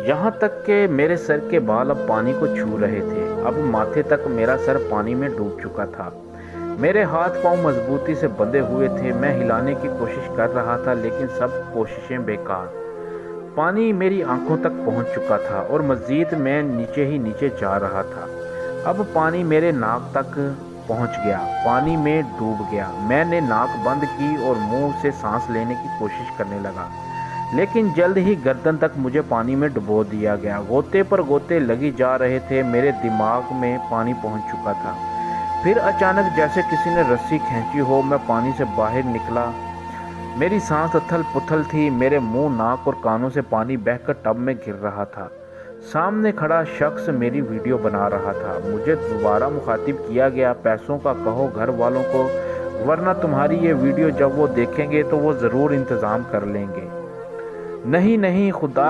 यहाँ तक कि मेरे सर के बाल अब पानी को छू रहे थे। अब माथे तक मेरा सर पानी में डूब चुका था। मेरे हाथ पांव मजबूती से बंधे हुए थे। मैं हिलाने की कोशिश कर रहा था, लेकिन सब कोशिशें बेकार। पानी मेरी आंखों तक पहुंच चुका था और मज़ीद मैं नीचे ही नीचे जा रहा था। अब पानी मेरे नाक तक पहुंच गया, पानी में डूब गया। मैंने नाक बंद की और मुंह से सांस लेने की कोशिश करने लगा, लेकिन जल्द ही गर्दन तक मुझे पानी में डुबो दिया गया। गोते पर गोते लगी जा रहे थे। मेरे दिमाग में पानी पहुंच चुका था। फिर अचानक जैसे किसी ने रस्सी खींची हो, मैं पानी से बाहर निकला। मेरी सांस उथल पुथल थी। मेरे मुंह, नाक और कानों से पानी बहकर टब में गिर रहा था। सामने खड़ा शख्स मेरी वीडियो बना रहा था। मुझे दोबारा मुखातिब किया गया, पैसों का कहो घर वालों को, वरना तुम्हारी ये वीडियो जब वो देखेंगे तो वो ज़रूर इंतज़ाम कर लेंगे। नहीं नहीं, खुदा